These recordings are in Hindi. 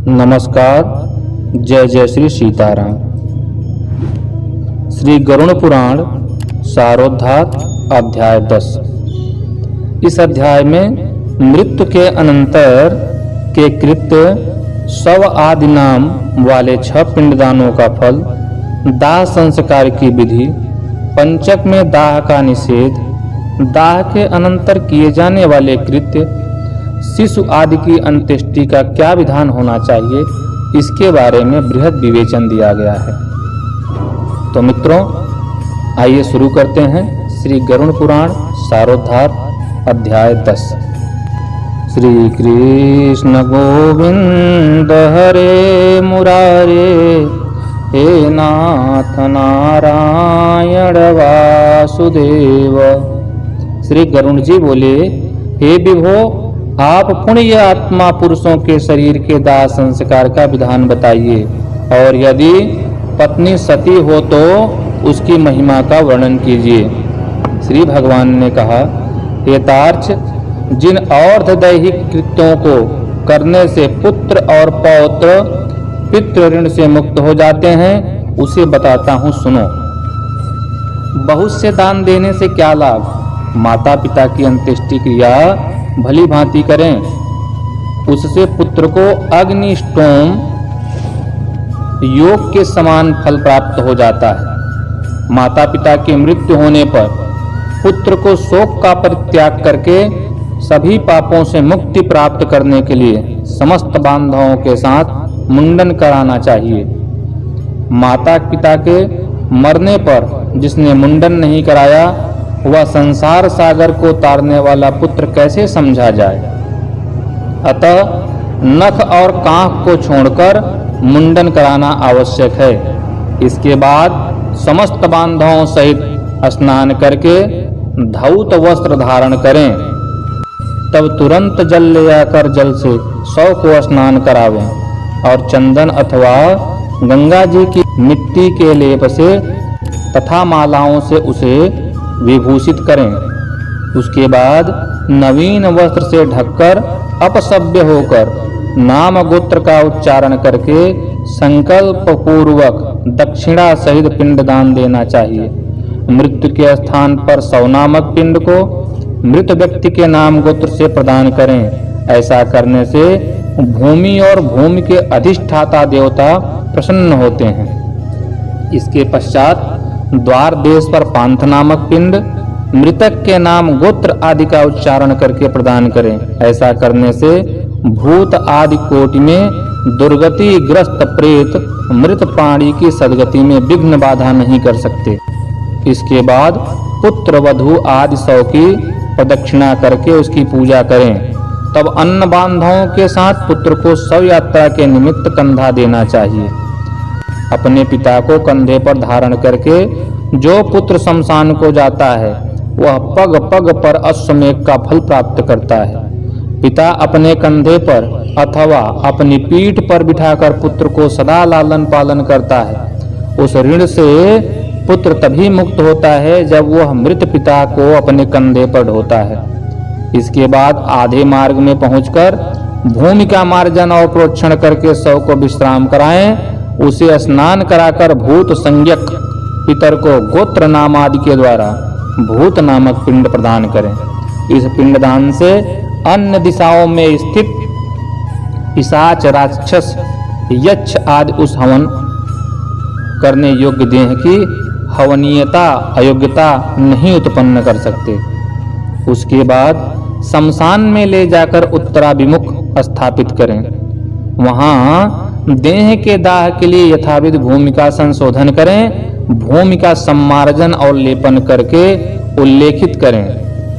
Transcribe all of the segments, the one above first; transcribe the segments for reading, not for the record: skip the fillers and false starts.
नमस्कार। जय जय श्री सीताराम। श्री गरुड़ पुराण सारोद्धार अध्याय 10। इस अध्याय में मृत्यु के अनंतर के कृत्य, शव आदि नाम वाले 6 पिंडदानों का फल, दाह संस्कार की विधि, पंचक में दाह का निषेध, दाह के अनंतर किए जाने वाले कृत्य, शिशु आदि की अंत्येष्टि का क्या विधान होना चाहिए, इसके बारे में बृहद विवेचन दिया गया है। तो मित्रों, आइए शुरू करते हैं श्री गरुड़ पुराण सारोद्धार अध्याय 10। श्री कृष्ण गोविंद हरे मुरारे, हे नाथ नारायण वासुदेव। श्री गरुड़ जी बोले, हे विभो, आप पुण्य आत्मा पुरुषों के शरीर के दाह संस्कार का विधान बताइए, और यदि पत्नी सती हो तो उसकी महिमा का वर्णन कीजिए। श्री भगवान ने कहा, हे तार्क्ष, जिन अर्धदैहिक कृत्यों को करने से पुत्र और पौत्र पितृ ऋण से मुक्त हो जाते हैं, उसे बताता हूँ, सुनो। बहुत से दान देने से क्या लाभ? माता पिता की अंत्येष्टि क्रिया भली भांति करें, उससे पुत्र को अग्निष्टोम योग के समान फल प्राप्त हो जाता है। माता पिता की मृत्यु होने पर पुत्र को शोक का परित्याग करके सभी पापों से मुक्ति प्राप्त करने के लिए समस्त बांधवों के साथ मुंडन कराना चाहिए। माता पिता के मरने पर जिसने मुंडन नहीं कराया, वह संसार सागर को तारने वाला पुत्र कैसे समझा जाए। अतः नख और कांख को छोड़कर मुंडन कराना आवश्यक है। इसके बाद समस्त बांधवों सहित स्नान करके धौत वस्त्र धारण करें। तब तुरंत जल ले आकर जल से 100 को स्नान करावें और चंदन अथवा गंगा जी की मिट्टी के लेप से तथा मालाओं से उसे विभूषित करें। उसके बाद नवीन वस्त्र से ढककर अपसभ्य होकर नाम गोत्र का उच्चारण करके संकल्प पूर्वक दक्षिणा सहित पिंडदान देना चाहिए। मृत्यु के स्थान पर 100 नामक पिंड को मृत व्यक्ति के नाम गोत्र से प्रदान करें। ऐसा करने से भूमि और भूमि के अधिष्ठाता देवता प्रसन्न होते हैं। इसके पश्चात द्वार देश पर पांथ नामक पिंड मृतक के नाम गोत्र आदि का उच्चारण करके प्रदान करें। ऐसा करने से भूत आदि कोटि में दुर्गति ग्रस्त प्रेत मृत प्राणी की सद्गति में विघ्न बाधा नहीं कर सकते। इसके बाद पुत्र वधु आदि 100 की प्रदक्षिणा करके उसकी पूजा करें। तब अन्न बांधवों के साथ पुत्र को शव यात्रा के निमित्त कंधा देना चाहिए। अपने पिता को कंधे पर धारण करके जो पुत्र शमशान को जाता है, वह पग पग पर अश्वमेघ का फल प्राप्त करता है। पिता अपने कंधे पर अथवा अपनी पीठ पर बिठाकर पुत्र को सदा लालन पालन करता है। उस ऋण से पुत्र तभी मुक्त होता है जब वह मृत पिता को अपने कंधे पर ढोता है। इसके बाद आधे मार्ग में पहुंचकर भूमि का मार्जन और प्रोक्षण करके शव को विश्राम कराएं। उसे स्नान कराकर भूत संज्ञक पितर को गोत्र नाम आदि के द्वारा भूत नामक पिंड प्रदान करें। इस पिंडदान से अन्य दिशाओं में स्थित पिशाच, राक्षस, यक्ष आदि उस हवन करने योग्य देह की हवनीयता अयोग्यता नहीं उत्पन्न कर सकते। उसके बाद शमशान में ले जाकर उत्तराभिमुख स्थापित करें। वहां देह के दाह के लिए यथाविध भूमि का संशोधन करें। भूमि का सम्मार्जन और लेपन करके उल्लेखित करें,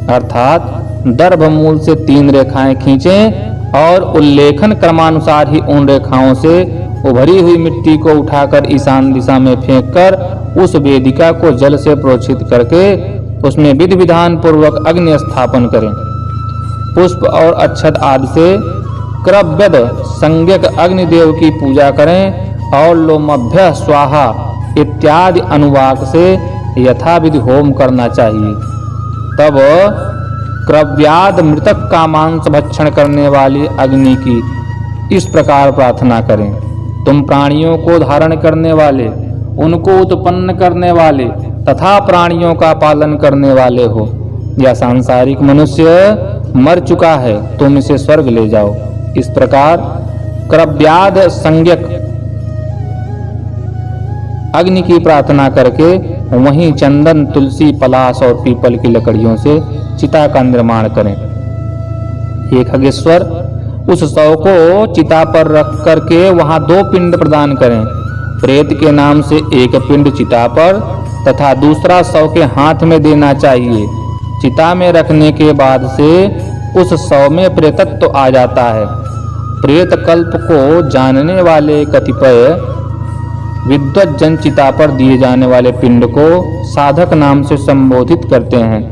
अर्थात दर्भमूल से 3 रेखाएं खींचें और उल्लेखन क्रमानुसार ही उन रेखाओं से उभरी हुई मिट्टी को उठाकर ईशान दिशा में फेंककर उस वेदिका को जल से प्रोक्षित करके उसमें विधि विधान पूर्वक अग्नि स्थापन करें। पुष्प और अक्षत आदि से क्रव्यद संज्ञक अग्निदेव की पूजा करें और लोमभ्य स्वाहा इत्यादि अनुवाक से यथाविधि होम करना चाहिए। तब क्रव्याद मृतक का मांस भक्षण करने वाली अग्नि की इस प्रकार प्रार्थना करें। तुम प्राणियों को धारण करने वाले, उनको उत्पन्न करने वाले तथा प्राणियों का पालन करने वाले हो। यह सांसारिक मनुष्य मर चुका है, तुम इसे स्वर्ग ले जाओ। इस प्रकार क्रव्याद संज्ञक अग्नि की प्रार्थना करके वहीं चंदन, तुलसी, पलाश और पीपल की लकड़ियों से चिता का निर्माण करें। हे खगेश्वर, उस शव को चिता पर रख करके वहां 2 पिंड प्रदान करें। प्रेत के नाम से एक पिंड चिता पर तथा दूसरा शव के हाथ में देना चाहिए। चिता में रखने के बाद से उस शव में प्रेतत्व आ जाता है। प्रेत कल्प को जानने वाले कतिपय विद्वत जन चिता पर दिए जाने वाले पिंड को साधक नाम से संबोधित करते हैं।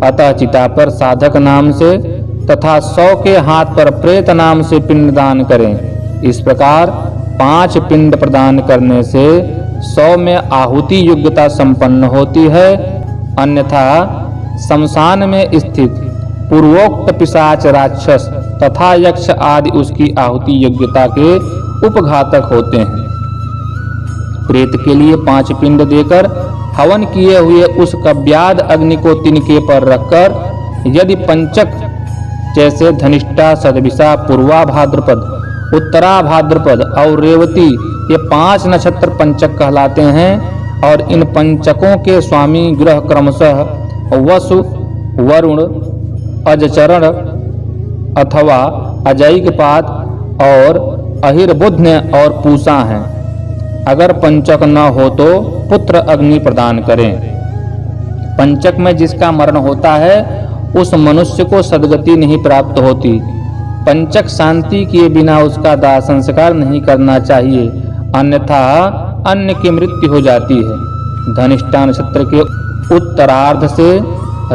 अतः चिता पर साधक नाम से तथा शव के हाथ पर प्रेत नाम से पिंडदान करें। इस प्रकार 5 पिंड प्रदान करने से शव में आहुति योग्यता संपन्न होती है। अन्यथा शमशान में स्थित पूर्वोक्त पिशाच, राक्षस तथा यक्ष आदि उसकी आहुति योग्यता के उपघातक होते हैं। प्रेत के लिए 5 पिंड देकर हवन किए हुए उस कव्याद अग्नि को तिनके पर रखकर यदि पंचक जैसे धनिष्ठा, सदभिषा, पूर्वा भाद्रपद, उत्तरा भाद्रपद और रेवती, ये 5 नक्षत्र पंचक कहलाते हैं। और इन पंचकों के स्वामी ग्रह क्रमशः वसु, वरुण, अजचरण अथवा अजैकपात और अहिर्बुध्न और पूषा हैं। अगर पंचक न हो तो पुत्र अग्नि प्रदान करें। पंचक में जिसका मरण होता है उस मनुष्य को सद्गति नहीं प्राप्त होती। पंचक शांति किए बिना उसका दाह संस्कार नहीं करना चाहिए, अन्यथा अन्य की मृत्यु हो जाती है। धनिष्ठा नक्षत्र के उत्तरार्ध से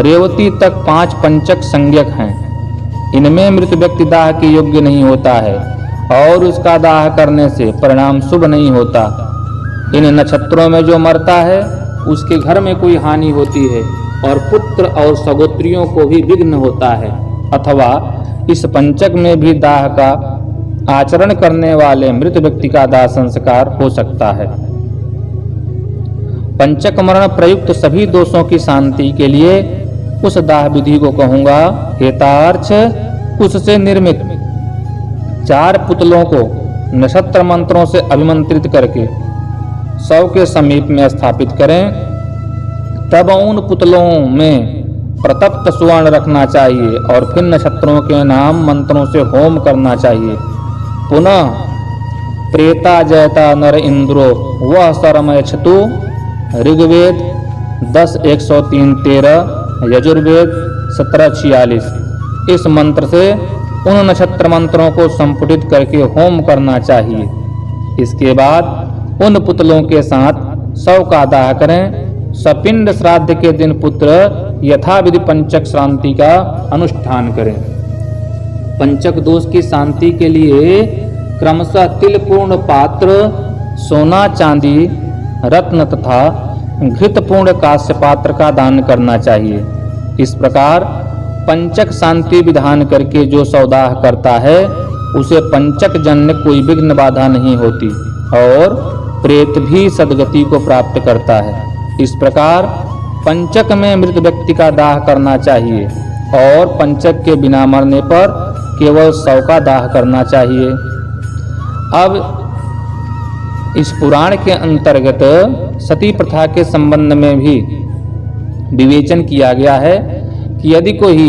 रेवती तक 5 पंचक संज्ञक हैं। इनमें मृत व्यक्ति दाह के योग्य नहीं होता है और उसका दाह करने से परिणाम शुभ नहीं होता। इन नक्षत्रों में जो मरता है उसके घर में कोई हानि होती है और पुत्र और सगोत्रियों को भी विघ्न होता है। अथवा इस पंचक में भी दाह का आचरण करने वाले मृत व्यक्ति का दाह संस्कार हो सकता है। पंचक मरण प्रयुक्त सभी दोषों की शांति के लिए उस दाह विधि को कहूंगा। हेतार्थ उससे निर्मित 4 पुतलों को नक्षत्र मंत्रों से अभिमंत्रित करके शव के समीप में स्थापित करें। तब उन पुतलों में प्रतप्त सुवर्ण रखना चाहिए और फिर नक्षत्रों के नाम मंत्रों से होम करना चाहिए। पुनः प्रेता जयता नर इंद्रो वह सरमयच्छतु, ऋग्वेद 10:103-13, यजुर्वेद 17:46। इस मंत्र से उन नक्षत्र मंत्रों को संपुटित करके होम करना चाहिए। इसके बाद उन पुतलों के साथ शव का दाह करें। सपिंड श्राद्ध के दिन पुत्र यथाविधि पंचक शांति का अनुष्ठान करें। पंचक दोष की शांति के लिए क्रमशः तिलपूर्ण पात्र, सोना, चांदी, रत्न तथा घृतपूर्ण कांस्य पात्र का दान करना चाहिए। इस प्रकार पंचक शांति विधान करके जो सौदाह करता है उसे पंचक जन्य कोई विघ्न बाधा नहीं होती और प्रेत भी सद्गति को प्राप्त करता है। इस प्रकार पंचक में मृत व्यक्ति का दाह करना चाहिए और पंचक के बिना मरने पर केवल शव का दाह करना चाहिए। अब इस पुराण के अंतर्गत सती प्रथा के संबंध में भी विवेचन किया गया है कि यदि कोई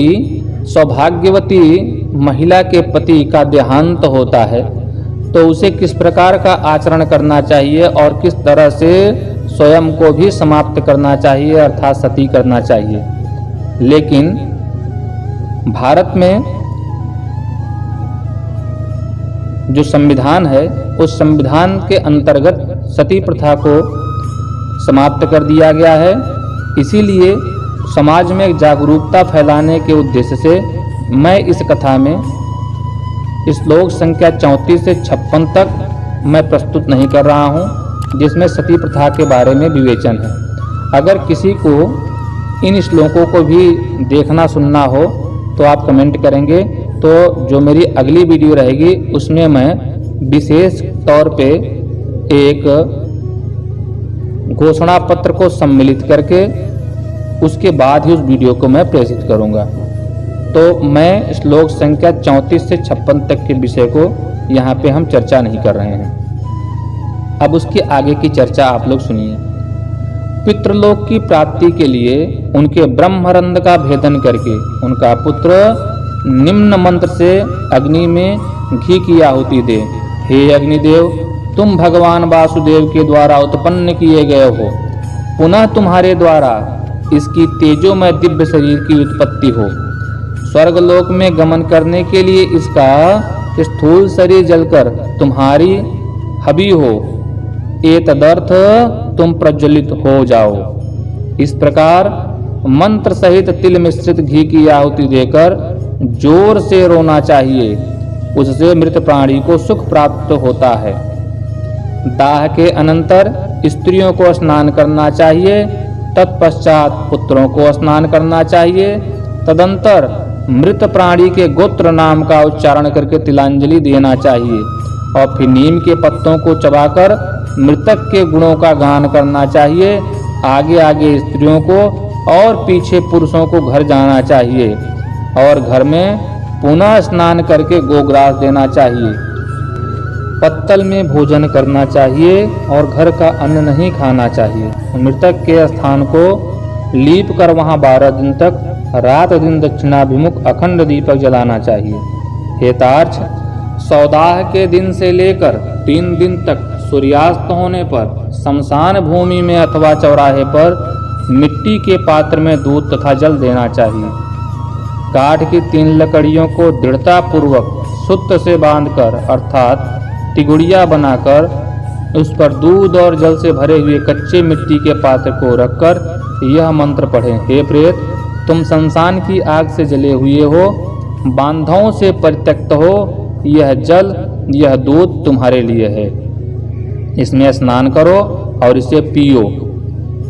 सौभाग्यवती महिला के पति का देहांत होता है तो उसे किस प्रकार का आचरण करना चाहिए और किस तरह से स्वयं को भी समाप्त करना चाहिए, अर्थात सती करना चाहिए। लेकिन भारत में जो संविधान है उस संविधान के अंतर्गत सती प्रथा को समाप्त कर दिया गया है। इसीलिए समाज में जागरूकता फैलाने के उद्देश्य से मैं इस कथा में श्लोक संख्या 34 से 56 तक मैं प्रस्तुत नहीं कर रहा हूँ, जिसमें सती प्रथा के बारे में विवेचन है। अगर किसी को इन श्लोकों को भी देखना सुनना हो तो आप कमेंट करेंगे, तो जो मेरी अगली वीडियो रहेगी उसमें मैं विशेष तौर पे एक घोषणा पत्र को सम्मिलित करके उसके बाद ही उस वीडियो को मैं प्रेषित करूंगा। तो मैं श्लोक संख्या 34 से 56 तक के विषय को यहाँ पे हम चर्चा नहीं कर रहे हैं। अब उसके आगे की चर्चा आप लोग सुनिए। पितृलोक की प्राप्ति के लिए उनके ब्रह्मरंध्र का भेदन करके उनका पुत्र निम्न मंत्र से अग्नि में घी की आहुति दे। हे अग्निदेव, तुम भगवान वासुदेव के द्वारा उत्पन्न किए गए हो, पुनः तुम्हारे द्वारा इसकी तेजोमय दिव्य शरीर की उत्पत्ति हो। स्वर्गलोक में गमन करने के लिए इसका स्थूल शरीर जलकर तुम्हारी हबी हो, एतदर्थ तुम प्रज्वलित हो जाओ। इस प्रकार मंत्र सहित तिल मिश्रित घी की आहुति देकर जोर से रोना चाहिए, उससे मृत प्राणी को सुख प्राप्त होता है। दाह के अनंतर स्त्रियों को स्नान करना चाहिए, तत्पश्चात पुत्रों को स्नान करना चाहिए। तदंतर मृत प्राणी के गोत्र नाम का उच्चारण करके तिलांजलि देना चाहिए और फिर नीम के पत्तों को चबाकर मृतक के गुणों का गान करना चाहिए। आगे आगे स्त्रियों को और पीछे पुरुषों को घर जाना चाहिए और घर में पुनः स्नान करके गोग्रास देना चाहिए। पत्तल में भोजन करना चाहिए और घर का अन्न नहीं खाना चाहिए। मृतक के स्थान को लीप कर वहां 12 दिन तक रात दिन दक्षिणाभिमुख अखंड दीपक जलाना चाहिए। हेतार्थ, सौदाह के दिन से लेकर 3 दिन तक सूर्यास्त होने पर शमशान भूमि में अथवा चौराहे पर मिट्टी के पात्र में दूध तथा जल देना चाहिए। काठ की 3 लकड़ियों को दृढ़ता पूर्वक सूत्र से बांधकर अर्थात तिगुड़िया बनाकर उस पर दूध और जल से भरे हुए कच्चे मिट्टी के पात्र को रखकर यह मंत्र पढ़ें। हे प्रेत, तुम शमशान की आग से जले हुए हो, बांधों से परित्यक्त हो, यह जल यह दूध तुम्हारे लिए है। इसमें स्नान करो और इसे पियो।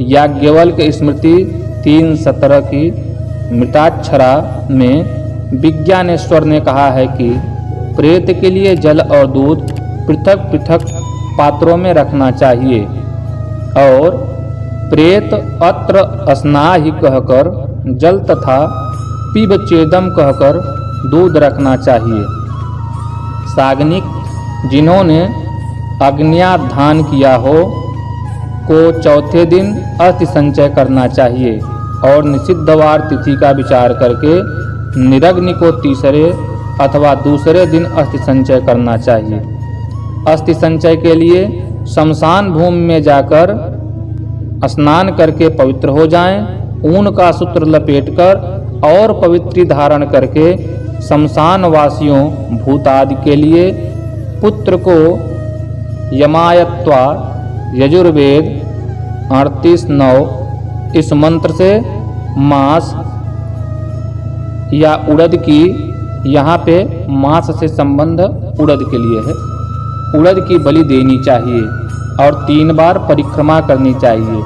याज्ञवल्क स्मृति 3:17 की मृताक्षरा में विज्ञानेश्वर ने कहा है कि प्रेत के लिए जल और दूध पृथक पृथक पात्रों में रखना चाहिए और प्रेत अत्र स्नाहि कहकर जल तथा पिबचेदम कहकर दूध रखना चाहिए। साग्निक, जिन्होंने अग्न्याधान किया हो, को चौथे दिन अस्थि संचय करना चाहिए और निषिद्धवार तिथि का विचार करके निरग्नि को तीसरे अथवा दूसरे दिन अस्थि संचय करना चाहिए। अस्थि संचय के लिए शमशान भूमि में जाकर स्नान करके पवित्र हो जाएं। ऊन का सूत्र लपेटकर और पवित्री धारण करके शमशान वासियों भूतादि के लिए पुत्र को यमायत्वा यजुर्वेद 38:9 इस मंत्र से मांस या उड़द की, यहाँ पे मांस से संबंध उड़द के लिए है, उड़द की बलि देनी चाहिए और 3 बार परिक्रमा करनी चाहिए।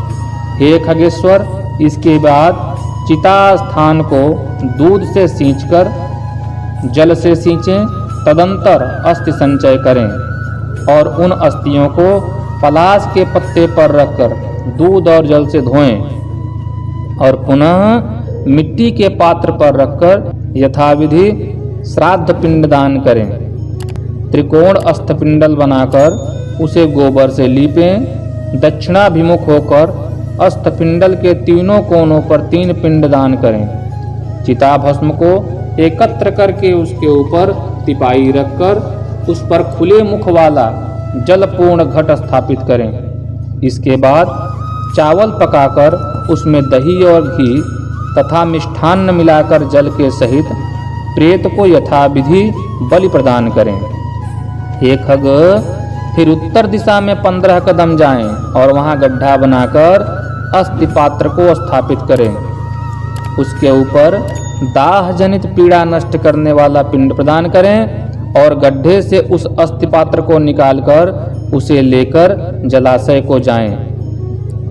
हे खगेश्वर, इसके बाद चिता स्थान को दूध से सींचकर जल से सींचें, तदंतर अस्थि संचय करें और उन अस्थियों को पलाश के पत्ते पर रखकर दूध और जल से धोएं और पुनः मिट्टी के पात्र पर रखकर यथाविधि श्राद्ध पिंडदान करें। त्रिकोण अस्थपिंडल बनाकर उसे गोबर से लीपें। दक्षिणाभिमुख होकर अस्थपिंडल के तीनों कोनों पर 3 पिंडदान करें। चिता भस्म को एकत्र करके उसके ऊपर तिपाई रखकर उस पर खुले मुख वाला जलपूर्ण घट स्थापित करें। इसके बाद चावल पकाकर उसमें दही और घी तथा मिष्ठान्न मिलाकर जल के सहित प्रेत को यथाविधि बलि प्रदान करें। हे खग, फिर उत्तर दिशा में 15 कदम जाएं और वहां गड्ढा बनाकर अस्थि पात्र को स्थापित करें। उसके ऊपर दाह जनित पीड़ा नष्ट करने वाला पिंड प्रदान करें और गड्ढे से उस अस्थि पात्र को निकालकर उसे लेकर जलाशय को जाएं।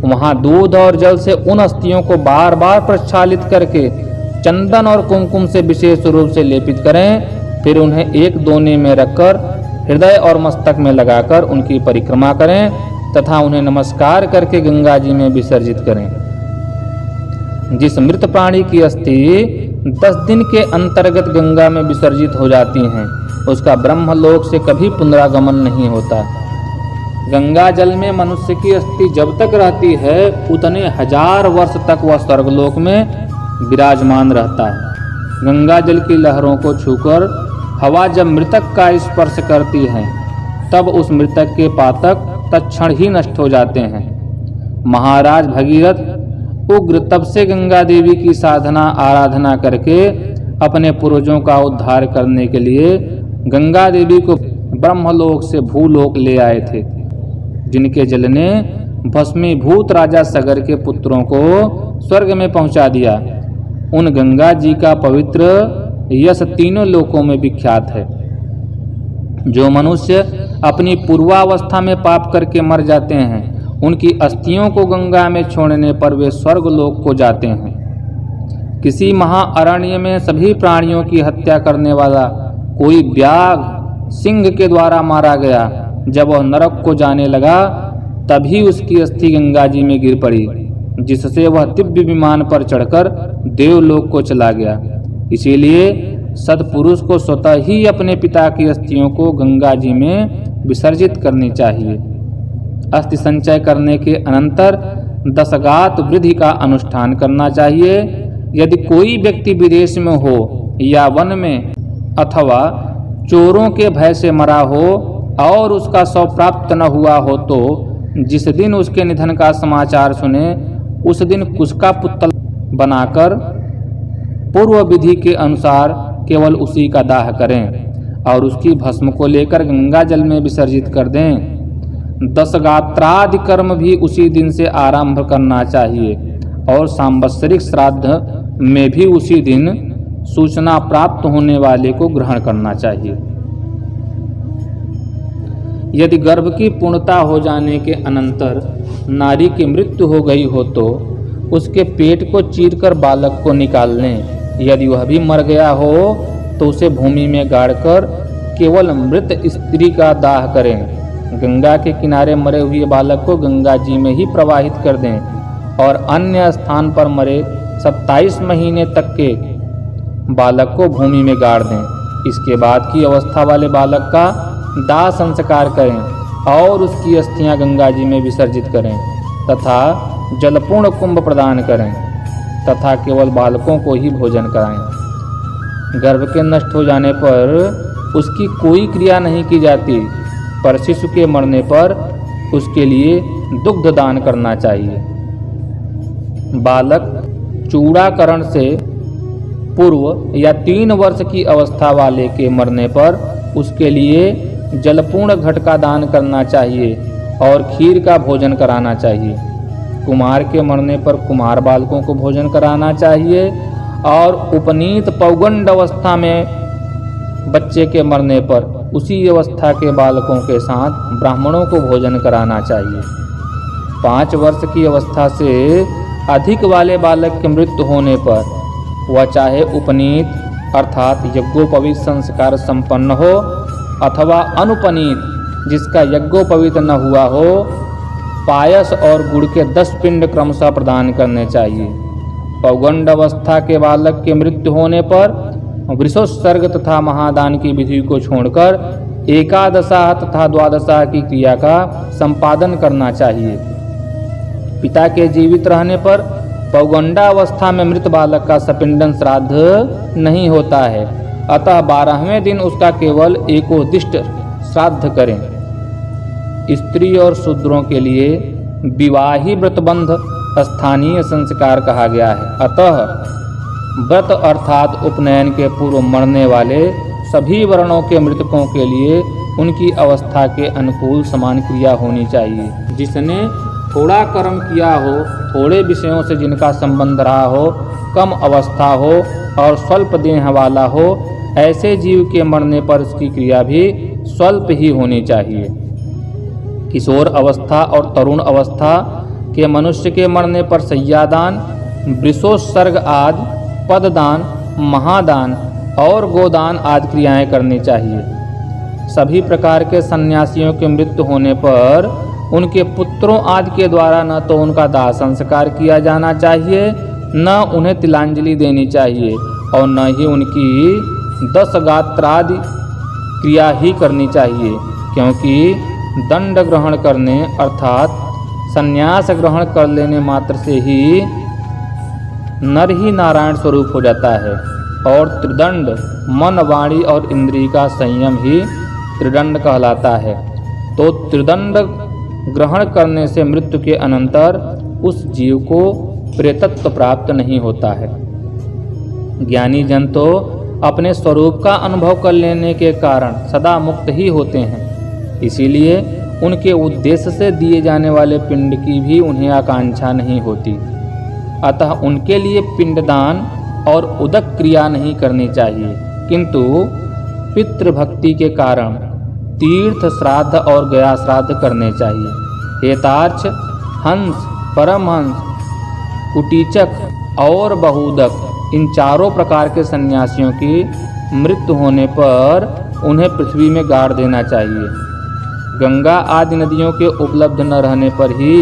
वहां दूध और जल से उन अस्थियों को बार बार प्रक्षालित करके चंदन और कुमकुम से विशेष रूप से लेपित करें फिर उन्हें एक दोने में रखकर हृदय और मस्तक में लगाकर उनकी परिक्रमा करें तथा उन्हें नमस्कार करके गंगा जी में विसर्जित करें। जिस मृत प्राणी की अस्थि 10 दिन के अंतर्गत गंगा में विसर्जित हो जाती हैं, उसका ब्रह्मलोक से कभी पुनरागमन नहीं होता। गंगा जल में मनुष्य की अस्थि जब तक रहती है उतने 1000 वर्ष तक वह स्वर्गलोक में विराजमान रहता है। गंगा जल की लहरों को छूकर हवा जब मृतक का स्पर्श करती है तब उस मृतक के पातक तत्क्षण ही नष्ट हो जाते हैं। महाराज भगीरथ उग्र तप से गंगा देवी की साधना आराधना करके अपने पूर्वजों का उद्धार करने के लिए गंगा देवी को ब्रह्मलोक से भूलोक ले आए थे, जिनके जल ने भस्मीभूत राजा सगर के पुत्रों को स्वर्ग में पहुंचा दिया। उन गंगा जी का पवित्र यश तीनों लोकों में विख्यात है। जो मनुष्य अपनी पूर्वावस्था में पाप करके मर जाते हैं, उनकी अस्थियों को गंगा में छोड़ने पर वे स्वर्ग लोक को जाते हैं। किसी महाअरण्य में सभी प्राणियों की हत्या करने वाला कोई व्याघ्र सिंह के द्वारा मारा गया। जब वह नरक को जाने लगा तभी उसकी अस्थि गंगा जी में गिर पड़ी, जिससे वह दिव्य विमान पर चढ़कर देवलोक को चला गया। इसीलिए सत्पुरुष को स्वतः ही अपने पिता की अस्थियों को गंगा जी में विसर्जित करनी चाहिए। अस्थि संचय करने के अनंतर 10 गात वृद्धि का अनुष्ठान करना चाहिए। यदि कोई व्यक्ति विदेश में हो या वन में अथवा चोरों के भय से मरा हो और उसका शव प्राप्त न हुआ हो तो जिस दिन उसके निधन का समाचार सुने उस दिन कुसका पुतल बनाकर पूर्व विधि के अनुसार केवल उसी का दाह करें और उसकी भस्म को लेकर गंगा जल में विसर्जित कर दें। 10 गात्रादि कर्म भी उसी दिन से आरंभ करना चाहिए और सांवत्सरिक श्राद्ध में भी उसी दिन सूचना प्राप्त होने वाले को ग्रहण करना चाहिए। यदि गर्भ की पूर्णता हो जाने के अनंतर नारी की मृत्यु हो गई हो तो उसके पेट को चीरकर बालक को निकाल लें। यदि वह भी मर गया हो तो उसे भूमि में गाड़कर केवल मृत स्त्री का दाह करें। गंगा के किनारे मरे हुए बालक को गंगा जी में ही प्रवाहित कर दें और अन्य स्थान पर मरे 27 महीने तक के बालक को भूमि में गाड़ दें। इसके बाद की अवस्था वाले बालक का दाह संस्कार करें और उसकी अस्थियां गंगा जी में विसर्जित करें तथा जलपूर्ण कुंभ प्रदान करें तथा केवल बालकों को ही भोजन कराएं। गर्भ के नष्ट हो जाने पर उसकी कोई क्रिया नहीं की जाती, पर शिशु के मरने पर उसके लिए दुग्ध दान करना चाहिए। बालक चूड़ाकरण से पूर्व या 3 वर्ष की अवस्था वाले के मरने पर उसके लिए जलपूर्ण घट का दान करना चाहिए और खीर का भोजन कराना चाहिए। कुमार के मरने पर कुमार बालकों को भोजन कराना चाहिए और उपनीत पौगंड अवस्था में बच्चे के मरने पर उसी अवस्था के बालकों के साथ ब्राह्मणों को भोजन कराना चाहिए। 5 वर्ष की अवस्था से अधिक वाले बालक की मृत्यु होने पर वह चाहे उपनीत अर्थात यज्ञोपवीत संस्कार संपन्न हो अथवा अनुपनीत जिसका यज्ञोपवीत न हुआ हो, पायस और गुड़ के 10 पिंड क्रमशः प्रदान करने चाहिए। पौगंड अवस्था के बालक की मृत्यु होने पर वृषोत्सर्ग तथा महादान की विधि को छोड़कर एकादशा तथा द्वादशा की क्रिया का संपादन करना चाहिए। पिता के जीवित रहने पर पौगंडावस्था में मृत बालक का सपिंडन श्राद्ध नहीं होता है, अतः 12वें दिन उसका केवल एकोदिष्ट श्राद्ध करें। स्त्री और शूद्रों के लिए विवाही व्रतबंध स्थानीय संस्कार कहा गया है, अतः व्रत अर्थात उपनयन के पूर्व मरने वाले सभी वर्णों के मृतकों के लिए उनकी अवस्था के अनुकूल समान क्रिया होनी चाहिए। जिसने थोड़ा कर्म किया हो, थोड़े विषयों से जिनका संबंध रहा हो, कम अवस्था हो और स्वल्प देह वाला हो, ऐसे जीव के मरने पर उसकी क्रिया भी स्वल्प ही होनी चाहिए। किशोर अवस्था और तरुण अवस्था के मनुष्य के मरने पर शय्यादान, वृषोत्सर्ग आदि, पददान, महादान और गोदान आदि क्रियाएं करनी चाहिए। सभी प्रकार के सन्यासियों की मृत्यु होने पर उनके पुत्रों आदि के द्वारा न तो उनका दाह संस्कार किया जाना चाहिए, न उन्हें तिलांजलि देनी चाहिए और न ही उनकी 10 गात्रादि क्रिया ही करनी चाहिए, क्योंकि दंड ग्रहण करने अर्थात संन्यास ग्रहण कर लेने मात्र से ही नर ही नारायण स्वरूप हो जाता है और त्रिदंड मन, वाणी और इंद्रिय का संयम ही त्रिदंड कहलाता है। तो त्रिदंड ग्रहण करने से मृत्यु के अनंतर उस जीव को प्रेतत्व प्राप्त नहीं होता है। ज्ञानी जन तो अपने स्वरूप का अनुभव कर लेने के कारण सदा मुक्त ही होते हैं, इसीलिए उनके उद्देश्य से दिए जाने वाले पिंड की भी उन्हें आकांक्षा नहीं होती। अतः उनके लिए पिंडदान और उदक क्रिया नहीं करनी चाहिए, किंतु पितृभक्ति के कारण तीर्थ श्राद्ध और गया श्राद्ध करने चाहिए। हेतार्च, हंस, परमहंस, कुटीचक और बहुदक इन चारों प्रकार के सन्यासियों की मृत्यु होने पर उन्हें पृथ्वी में गाड़ देना चाहिए। गंगा आदि नदियों के उपलब्ध न रहने पर ही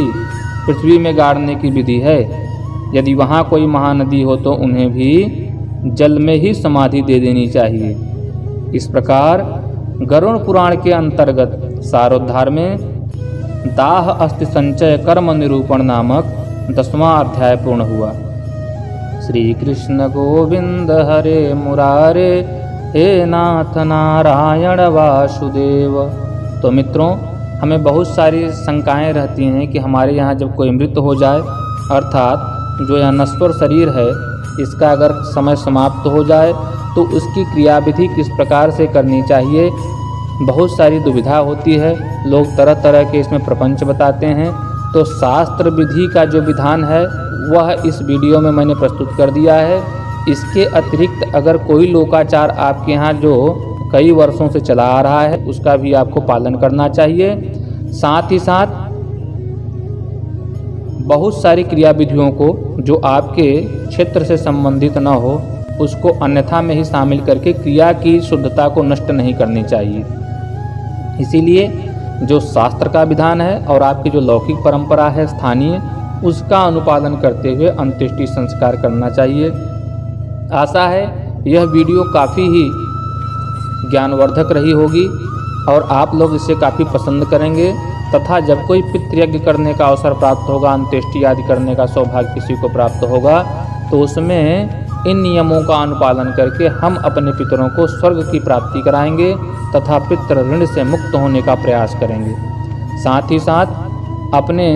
पृथ्वी में गाड़ने की विधि है। यदि वहाँ कोई महानदी हो तो उन्हें भी जल में ही समाधि दे देनी चाहिए। इस प्रकार गरुड़ पुराण के अंतर्गत सारोद्धार में दाह अस्थि संचय कर्म निरूपण नामक 10वां अध्याय पूर्ण हुआ। श्री कृष्ण गोविंद हरे मुरारे, हे नाथ नारायण वासुदेव। तो मित्रों, हमें बहुत सारी शंकाएं रहती हैं कि हमारे यहाँ जब कोई मृत्यु हो जाए, अर्थात जो यह नश्वर शरीर है इसका अगर समय समाप्त हो जाए तो उसकी क्रियाविधि किस प्रकार से करनी चाहिए, बहुत सारी दुविधा होती है। लोग तरह तरह के इसमें प्रपंच बताते हैं। तो शास्त्र विधि का जो विधान है वह इस वीडियो में मैंने प्रस्तुत कर दिया है। इसके अतिरिक्त अगर कोई लोकाचार आपके यहाँ जो कई वर्षों से चला आ रहा है उसका भी आपको पालन करना चाहिए। साथ ही साथ बहुत सारी क्रियाविधियों को जो आपके क्षेत्र से संबंधित न हो उसको अन्यथा में ही शामिल करके क्रिया की शुद्धता को नष्ट नहीं करनी चाहिए। इसीलिए जो शास्त्र का विधान है और आपकी जो लौकिक परंपरा है स्थानीय, उसका अनुपालन करते हुए अंत्येष्टि संस्कार करना चाहिए। आशा है यह वीडियो काफ़ी ही ज्ञानवर्धक रही होगी और आप लोग इसे काफ़ी पसंद करेंगे तथा जब कोई पितृयज्ञ करने का अवसर प्राप्त होगा, अंत्येष्टि आदि करने का सौभाग्य किसी को प्राप्त होगा, तो उसमें इन नियमों का अनुपालन करके हम अपने पितरों को स्वर्ग की प्राप्ति कराएंगे तथा पितृ ऋण से मुक्त होने का प्रयास करेंगे। साथ ही साथ अपने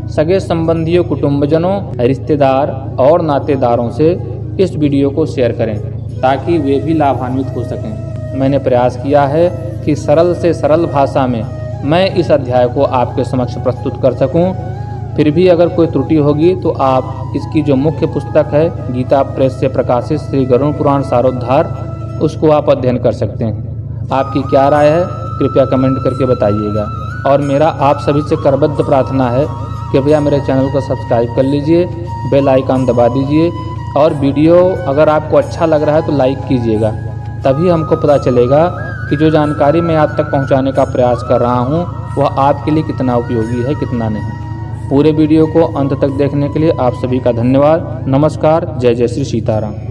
सगे संबंधियों, कुटुंबजनों, रिश्तेदार और नातेदारों से इस वीडियो को शेयर करें ताकि वे भी लाभान्वित हो सकें। मैंने प्रयास किया है कि सरल से सरल भाषा में मैं इस अध्याय को आपके समक्ष प्रस्तुत कर सकूं। फिर भी अगर कोई त्रुटि होगी तो आप इसकी जो मुख्य पुस्तक है गीता प्रेस से प्रकाशित श्री गरुड़ पुराण सारोद्धार, उसको आप अध्ययन कर सकते हैं। आपकी क्या राय है कृपया कमेंट करके बताइएगा। और मेरा आप सभी से करबद्ध प्रार्थना है कृपया मेरे चैनल को सब्सक्राइब कर लीजिए, बेल आइकन दबा दीजिए और वीडियो अगर आपको अच्छा लग रहा है तो लाइक कीजिएगा। तभी हमको पता चलेगा कि जो जानकारी मैं आप तक पहुंचाने का प्रयास कर रहा हूं वह आपके लिए कितना उपयोगी है, कितना नहीं। पूरे वीडियो को अंत तक देखने के लिए आप सभी का धन्यवाद। नमस्कार। जय जय श्री सीताराम।